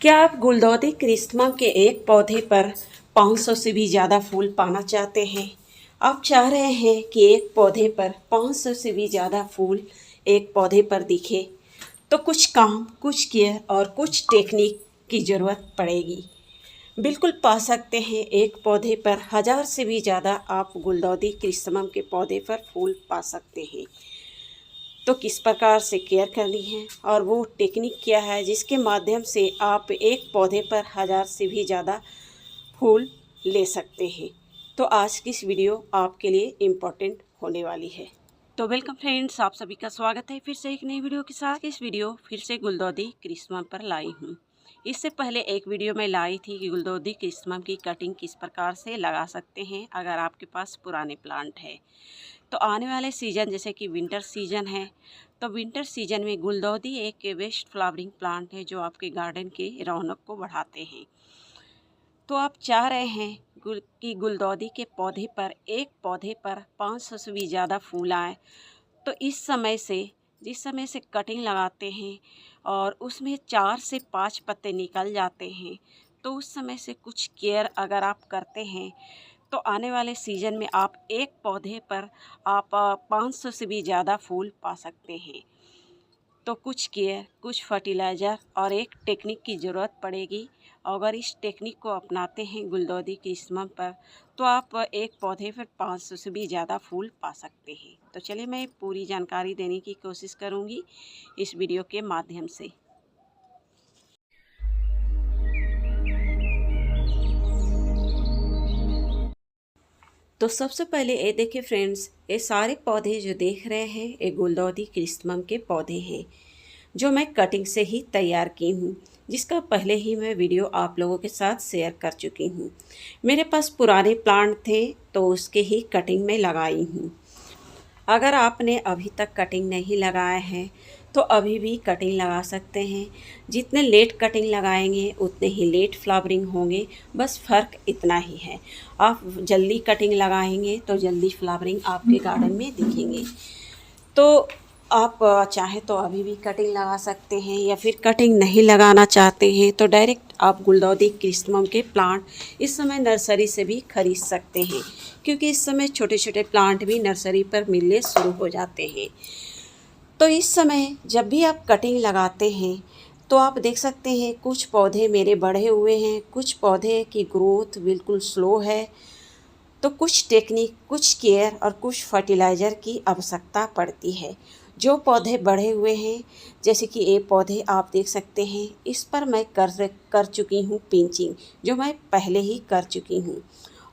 क्या आप गुलदाउदी क्रिस्मस के एक पौधे पर 500 से भी ज़्यादा फूल पाना चाहते हैं? आप चाह रहे हैं कि एक पौधे पर 500 से भी ज़्यादा फूल एक पौधे पर दिखे, तो कुछ काम, कुछ केयर और कुछ टेक्निक की ज़रूरत पड़ेगी। बिल्कुल पा सकते हैं एक पौधे पर 1000 से भी ज़्यादा आप गुलदाउदी क्रिस्मस के पौधे पर फूल पा सकते हैं। तो किस प्रकार से केयर करनी है और वो टेक्निक क्या है जिसके माध्यम से आप एक पौधे पर 1000 से भी ज़्यादा फूल ले सकते हैं। तो आज की इस वीडियो आपके लिए इम्पोर्टेंट होने वाली है। तो वेलकम फ्रेंड्स, आप सभी का स्वागत है फिर से एक नई वीडियो के साथ। इस वीडियो फिर से गुलदाउदी क्रिस्मस पर लाई हूँ। इससे पहले एक वीडियो में लाई थी कि गुलदाउदी क्रिस्मस की कटिंग किस प्रकार से लगा सकते हैं अगर आपके पास पुराने प्लांट है। तो आने वाले सीज़न जैसे कि विंटर सीज़न है, तो विंटर सीज़न में गुलदाउदी एक बेस्ट फ्लावरिंग प्लांट है जो आपके गार्डन के रौनक को बढ़ाते हैं। तो आप चाह रहे हैं कि गुलदाउदी के पौधे पर एक पौधे पर 500 से भी ज़्यादा फूल आए, तो इस समय से जिस समय से कटिंग लगाते हैं और उसमें 4 से 5 पत्ते निकल जाते हैं, तो उस समय से कुछ केयर अगर आप करते हैं तो आने वाले सीज़न में आप एक पौधे पर आप 500 से भी ज़्यादा फूल पा सकते हैं। तो कुछ केयर, कुछ फर्टिलाइज़र और एक टेक्निक की ज़रूरत पड़ेगी। अगर इस टेक्निक को अपनाते हैं गुलदाउदी क्रिस्मस पर, तो आप एक पौधे पर 500 से भी ज़्यादा फूल पा सकते हैं। तो चलिए मैं पूरी जानकारी देने की कोशिश करूँगी इस वीडियो के माध्यम से। तो सबसे पहले ये देखिए फ्रेंड्स, ये सारे पौधे जो देख रहे हैं ये गुलदाउदी क्रिस्मस के पौधे हैं जो मैं कटिंग से ही तैयार की हूँ, जिसका पहले ही मैं वीडियो आप लोगों के साथ शेयर कर चुकी हूँ। मेरे पास पुराने प्लांट थे तो उसके ही कटिंग में लगाई हूँ। अगर आपने अभी तक कटिंग नहीं लगाया है तो अभी भी कटिंग लगा सकते हैं। जितने लेट कटिंग लगाएंगे उतने ही लेट फ्लावरिंग होंगे, बस फ़र्क इतना ही है। आप जल्दी कटिंग लगाएंगे तो जल्दी फ्लावरिंग आपके गार्डन में दिखेंगे। तो आप चाहे तो अभी भी कटिंग लगा सकते हैं, या फिर कटिंग नहीं लगाना चाहते हैं तो डायरेक्ट आप गुलदाउदी क्रिस्मस के प्लांट इस समय नर्सरी से भी खरीद सकते हैं, क्योंकि इस समय छोटे छोटे प्लांट भी नर्सरी पर मिलने शुरू हो जाते हैं। तो इस समय जब भी आप कटिंग लगाते हैं तो आप देख सकते हैं कुछ पौधे मेरे बढ़े हुए हैं, कुछ पौधे की ग्रोथ बिल्कुल स्लो है। तो कुछ टेक्निक, कुछ केयर और कुछ फर्टिलाइज़र की आवश्यकता पड़ती है। जो पौधे बढ़े हुए हैं, जैसे कि ये पौधे आप देख सकते हैं, इस पर मैं कर चुकी हूँ पिंचिंग, जो मैं पहले ही कर चुकी हूँ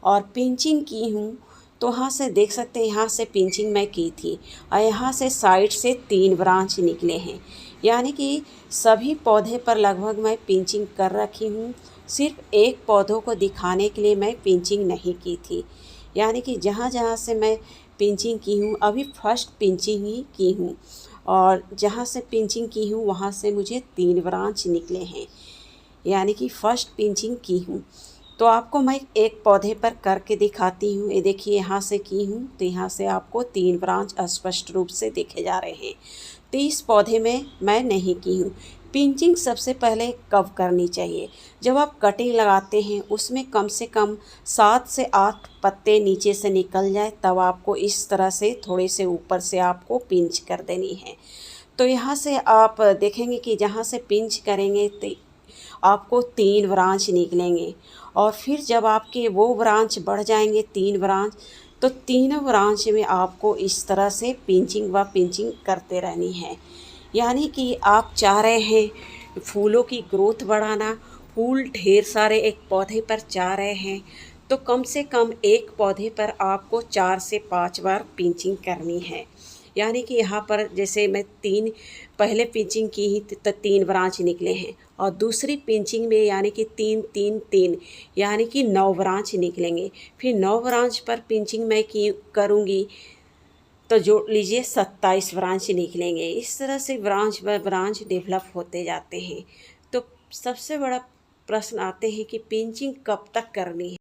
और पिंचिंग की हूँ। तो यहाँ से देख सकते हैं, यहाँ से पिंचिंग मैं की थी और यहाँ से साइड से 3 ब्रांच निकले हैं, यानी कि सभी पौधे पर लगभग मैं पिंचिंग कर रखी हूँ। सिर्फ एक पौधों को दिखाने के लिए मैं पिंचिंग नहीं की थी, यानी कि जहाँ जहाँ से मैं पिंचिंग की हूँ अभी फर्स्ट पिंचिंग ही की हूँ, और जहाँ से पिंचिंग की हूँ वहाँ से मुझे 3 ब्रांच निकले हैं, यानी कि फर्स्ट पिंचिंग की हूँ। तो आपको मैं एक पौधे पर करके दिखाती हूँ। ये देखिए, यहाँ से की हूँ तो यहाँ से आपको 3 ब्रांच स्पष्ट रूप से दिखे जा रहे हैं। तो इस पौधे में मैं नहीं की हूँ। पिंचिंग सबसे पहले कब करनी चाहिए? जब आप कटिंग लगाते हैं उसमें कम से कम 7 से 8 पत्ते नीचे से निकल जाए, तब आपको इस तरह से थोड़े से ऊपर से आपको पिंच कर देनी है। तो यहाँ से आप देखेंगे कि जहाँ से पिंच करेंगे तो आपको 3 ब्रांच निकलेंगे, और फिर जब आपके वो ब्रांच बढ़ जाएंगे 3 ब्रांच, तो तीनों ब्रांच में आपको इस तरह से पिंचिंग व पिंचिंग करते रहनी है। यानी कि आप चाह रहे हैं फूलों की ग्रोथ बढ़ाना, फूल ढेर सारे एक पौधे पर चाह रहे हैं, तो कम से कम एक पौधे पर आपको 4 से 5 बार पिंचिंग करनी है। यानी कि यहाँ पर जैसे मैं 3 पहले पिंचिंग की ही तो 3 ब्रांच निकले हैं, और दूसरी पिंचिंग में यानी कि 3 3 3 यानी कि 9 ब्रांच निकलेंगे। फिर 9 ब्रांच पर पिंचिंग मैं की करूँगी तो जोड़ लीजिए 27 ब्रांच निकलेंगे। इस तरह से ब्रांच बाय ब्रांच डेवलप होते जाते हैं। तो सबसे बड़ा प्रश्न आते हैं कि पिंचिंग कब तक करनी है?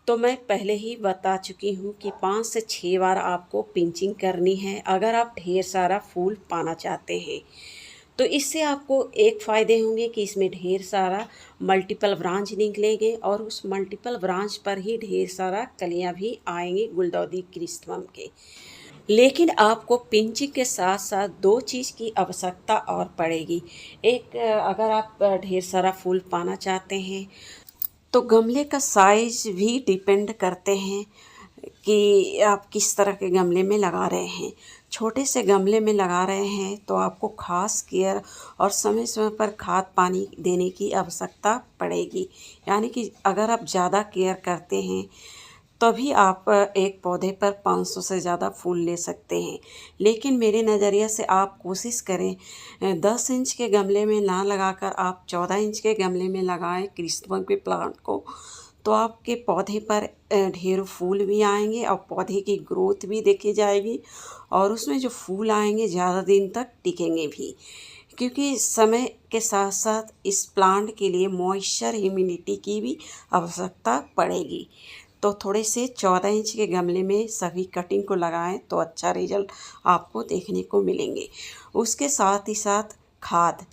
तो मैं पहले ही बता चुकी हूँ कि 5 से 6 बार आपको पिंचिंग करनी है अगर आप ढेर सारा फूल पाना चाहते हैं। तो इससे आपको एक फ़ायदे होंगे कि इसमें ढेर सारा मल्टीपल ब्रांच निकलेंगे और उस मल्टीपल ब्रांच पर ही ढेर सारा कलियां भी आएंगी गुलदाउदी क्रिसमम के। लेकिन आपको पिंचिंग के साथ साथ दो चीज़ की आवश्यकता और पड़ेगी। एक, अगर आप ढेर सारा फूल पाना चाहते हैं तो गमले का साइज़ भी डिपेंड करते हैं कि आप किस तरह के गमले में लगा रहे हैं। छोटे से गमले में लगा रहे हैं तो आपको ख़ास केयर और समय समय पर खाद पानी देने की आवश्यकता पड़ेगी। यानी कि अगर आप ज़्यादा केयर करते हैं तभी आप एक पौधे पर 500 से ज़्यादा फूल ले सकते हैं। लेकिन मेरे नज़रिए से आप कोशिश करें 10 इंच के गमले में ना लगाकर आप 14 इंच के गमले में लगाएं क्रिसमम के प्लांट को, तो आपके पौधे पर ढेरों फूल भी आएंगे और पौधे की ग्रोथ भी देखी जाएगी और उसमें जो फूल आएंगे ज़्यादा दिन तक टिकेंगे भी। क्योंकि समय के साथ साथ इस प्लांट के लिए मॉइस्चर ह्यूमिडिटी की भी आवश्यकता पड़ेगी। तो थोड़े से 14 इंच के गमले में सभी कटिंग को लगाएं तो अच्छा रिजल्ट आपको देखने को मिलेंगे। उसके साथ ही साथ खाद,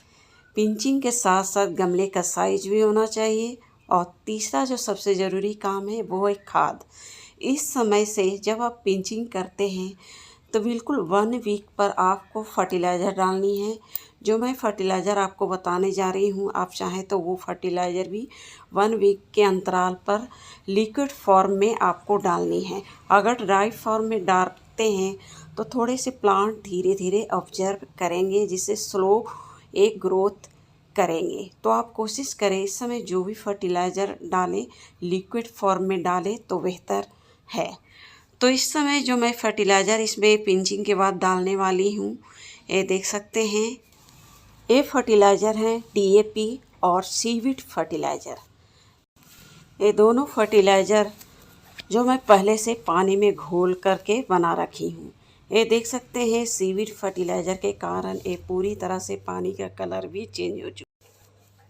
पिंचिंग के साथ साथ गमले का साइज भी होना चाहिए। और तीसरा जो सबसे ज़रूरी काम है वो है खाद। इस समय से जब आप पिंचिंग करते हैं तो बिल्कुल 1 वीक पर आपको फर्टिलाइज़र डालनी है। जो मैं फर्टिलाइज़र आपको बताने जा रही हूँ, आप चाहें तो वो फर्टिलाइज़र भी 1 वीक के अंतराल पर लिक्विड फॉर्म में आपको डालनी है। अगर ड्राई फॉर्म में डालते हैं तो थोड़े से प्लांट धीरे धीरे ऑब्जर्व करेंगे, जिससे स्लो एक ग्रोथ करेंगे। तो आप कोशिश करें इस समय जो भी फर्टिलाइज़र डालें लिक्विड फॉर्म में डालें तो बेहतर है। तो इस समय जो मैं फर्टिलाइज़र इसमें पिंचिंग के बाद डालने वाली हूँ, ये देख सकते हैं। ये फर्टिलाइज़र है DAP और सीवीड फर्टिलाइज़र। ये दोनों फर्टिलाइज़र जो मैं पहले से पानी में घोल करके बना रखी हूँ। ये देख सकते हैं सीवीड फर्टिलाइज़र के कारण ये पूरी तरह से पानी का कलर भी चेंज हो चुका।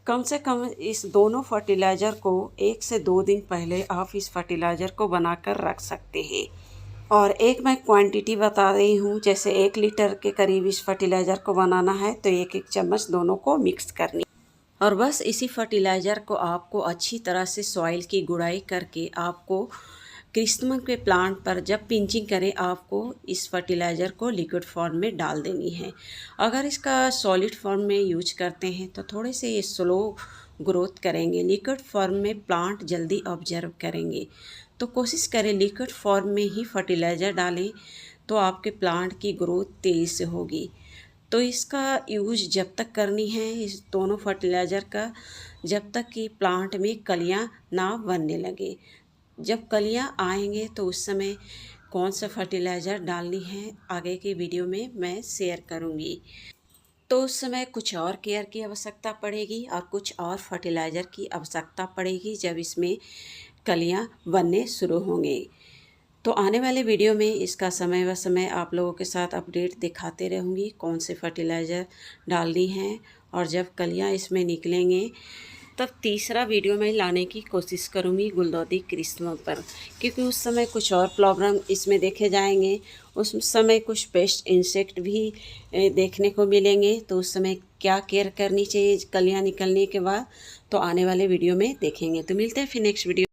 कम से कम इस दोनों फर्टिलाइज़र को 1 से 2 दिन पहले आप इस फर्टिलाइज़र को बनाकर रख सकते हैं। और एक मैं क्वांटिटी बता रही हूँ, जैसे 1 लीटर के करीब इस फर्टिलाइज़र को बनाना है तो 1-1 चम्मच दोनों को मिक्स करनी। और बस इसी फर्टिलाइज़र को आपको अच्छी तरह से सॉइल की गुड़ाई करके आपको क्रिसमम के प्लांट पर जब पिंचिंग करें आपको इस फर्टिलाइज़र को लिक्विड फॉर्म में डाल देनी है। अगर इसका सॉलिड फॉर्म में यूज करते हैं तो थोड़े से ये स्लो ग्रोथ करेंगे। लिक्विड फॉर्म में प्लांट जल्दी ऑब्जर्व करेंगे। तो कोशिश करें लिक्विड फॉर्म में ही फर्टिलाइज़र डालें तो आपके प्लांट की ग्रोथ तेज़ी से होगी। तो इसका यूज जब तक करनी है इस दोनों फर्टिलाइज़र का, जब तक कि प्लांट में कलियां ना बनने लगे। जब कलियां आएंगे तो उस समय कौन सा फर्टिलाइज़र डालनी है आगे की वीडियो में मैं शेयर करूंगी। तो उस समय कुछ और केयर की आवश्यकता पड़ेगी और कुछ और फर्टिलाइज़र की आवश्यकता पड़ेगी जब इसमें कलियां बनने शुरू होंगे। तो आने वाले वीडियो में इसका समय व समय आप लोगों के साथ अपडेट दिखाते रहूँगी कौन से फर्टिलाइज़र डालनी है। और जब कलियाँ इसमें निकलेंगे तब तीसरा वीडियो में लाने की कोशिश करूँगी गुलदाउदी क्रिसमम पर, क्योंकि उस समय कुछ और प्रॉब्लम इसमें देखे जाएंगे। उस समय कुछ पेस्ट इंसेक्ट भी देखने को मिलेंगे। तो उस समय क्या केयर करनी चाहिए कलियाँ निकलने के बाद, तो आने वाले वीडियो में देखेंगे। तो मिलते हैं फिर नेक्स्ट वीडियो,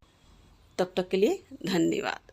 तब तक के लिए धन्यवाद।